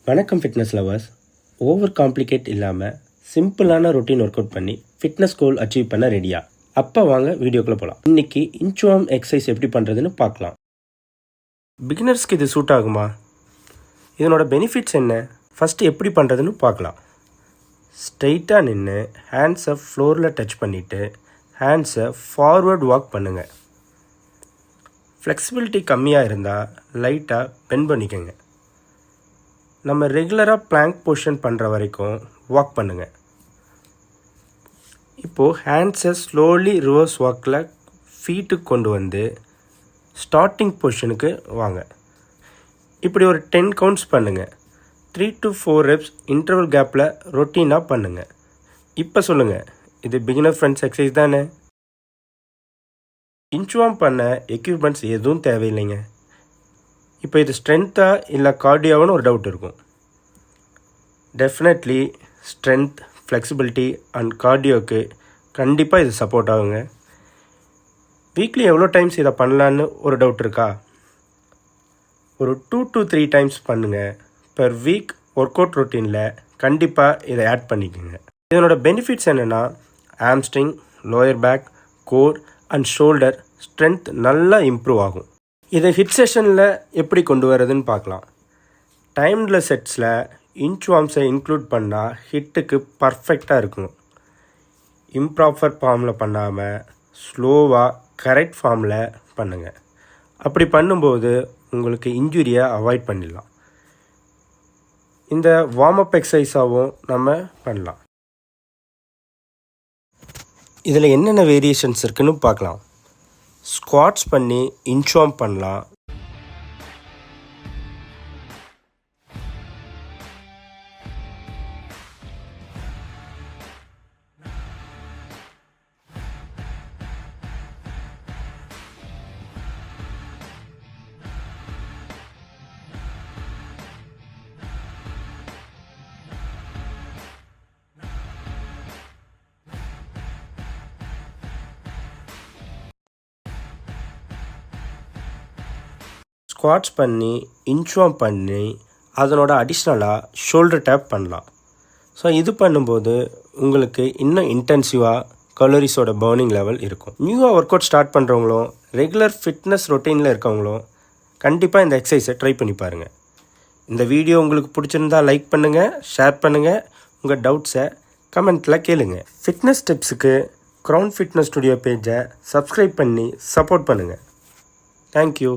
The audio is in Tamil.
வணக்கம் ஃபிட்னஸ் லவர்ஸ். ஓவர் காம்ப்ளிகேட் இல்லாமல் சிம்பிளான ரொட்டீன் ஒர்க் அவுட் பண்ணி ஃபிட்னஸ் கோல் அச்சீவ் பண்ண ரெடியா? அப்போ வாங்க வீடியோக்குள்ளே போகலாம். இன்றைக்கி இன்ச்வார்ம் எக்ஸசைஸ் எப்படி பண்ணுறதுன்னு பார்க்கலாம். பிகினர்ஸ்க்கு இது சூட் ஆகுமா? இதனோட பெனிஃபிட்ஸ் என்ன? ஃபஸ்ட்டு எப்படி பண்ணுறதுன்னு பார்க்கலாம். ஸ்ட்ரைட்டாக நின்று ஹேண்ட்ஸை ஃப்ளோரில் டச் பண்ணிவிட்டு ஹேண்ட்ஸை ஃபார்வர்ட் வாக் பண்ணுங்கள். ஃப்ளெக்சிபிலிட்டி கம்மியாக இருந்தால் லைட்டாக பெண்ட் பண்ணிக்கோங்க. நம்ம ரெகுலராக பிளாங்க் பொசிஷன் பண்ணுற வரைக்கும் வாக் பண்ணுங்கள். இப்போது ஹேண்ட்ஸை ஸ்லோலி ரிவர்ஸ் வாக்கில் ஃபீட்டுக்கு கொண்டு வந்து ஸ்டார்டிங் பொசிஷனுக்கு வாங்க. இப்படி ஒரு 10 கவுண்ட்ஸ் பண்ணுங்கள். 3 to 4 reps இன்டர்வல் கேப்பில் ரொட்டீனாக பண்ணுங்கள். இப்போ சொல்லுங்கள், இது பிகினர் ஃப்ரெண்ட்ஸ் எக்ஸசைஸ் தானே? இன்ச்வார்ம் பண்ண எக்யூப்மெண்ட்ஸ் எதுவும் தேவையில்லைங்க. இப்போ இது ஸ்ட்ரென்த்தாக இல்லை கார்டியோன்னு ஒரு டவுட் இருக்கும். டெஃபினெட்லி ஸ்ட்ரென்த், ஃப்ளெக்சிபிலிட்டி அண்ட் கார்டியோவுக்கு கண்டிப்பாக இது சப்போர்ட் ஆகுங்க. வீக்லி எவ்வளோ டைம்ஸ் இதை பண்ணலான்னு ஒரு டவுட் இருக்கா? ஒரு 2 to 3 டைம்ஸ் பண்ணுங்கள். பெர் வீக் ஒர்க் அவுட் ரொட்டீனில் கண்டிப்பாக இதை ஆட் பண்ணிக்கோங்க. இதனோட பெனிஃபிட்ஸ் என்னென்னா, hamstring, lower back, core and shoulder strength நல்லா இம்ப்ரூவ் ஆகும். இதை ஹிட் செஷனில் எப்படி கொண்டு வரதுன்னு பார்க்கலாம். டைம்ல செட்ஸில் இன்ச்வார்ம்ஸை இன்க்ளூட் பண்ணால் ஹிட்டுக்கு பர்ஃபெக்டாக இருக்கும். இம்ப்ராப்பர் ஃபார்மில் பண்ணாமல் ஸ்லோவாக கரெக்ட் ஃபார்மில் பண்ணுங்கள். அப்படி பண்ணும்போது உங்களுக்கு இன்ஜுரியை அவாய்ட் பண்ணிடலாம். இந்த வார்ம் அப் எக்ஸசைஸாகவும் நம்ம பண்ணலாம். இதில் என்னென்ன வேரியேஷன்ஸ் இருக்குன்னு பார்க்கலாம். ஸ்குவாட்ஸ் பண்ணி இன்ச்வார்ம் பண்ணலாம். ஸ்குவாட்ஸ் பண்ணி இன்ச்வார்ம் பண்ணி அதனோட அடிஷ்னலாக ஷோல்டர் டேப் பண்ணலாம். ஸோ இது பண்ணும்போது உங்களுக்கு இன்னும் இன்டென்சிவாக கலோரிஸோட பர்னிங் லெவல் இருக்கும். நியூவாக ஒர்க் அவுட் ஸ்டார்ட் பண்ணுறவங்களும் ரெகுலர் ஃபிட்னஸ் ரொட்டீனில் இருக்கவங்களும் கண்டிப்பாக இந்த எக்ஸசைஸை ட்ரை பண்ணி பாருங்கள். இந்த வீடியோ உங்களுக்கு பிடிச்சிருந்தால் லைக் பண்ணுங்கள், ஷேர் பண்ணுங்கள், உங்கள் டவுட்ஸை கமெண்ட்டில் கேளுங்க. ஃபிட்னஸ் டிப்ஸுக்கு க்ரௌன் ஃபிட்னஸ் ஸ்டுடியோ பேஜை சப்ஸ்கிரைப் பண்ணி சப்போர்ட் பண்ணுங்கள். தேங்க்யூ.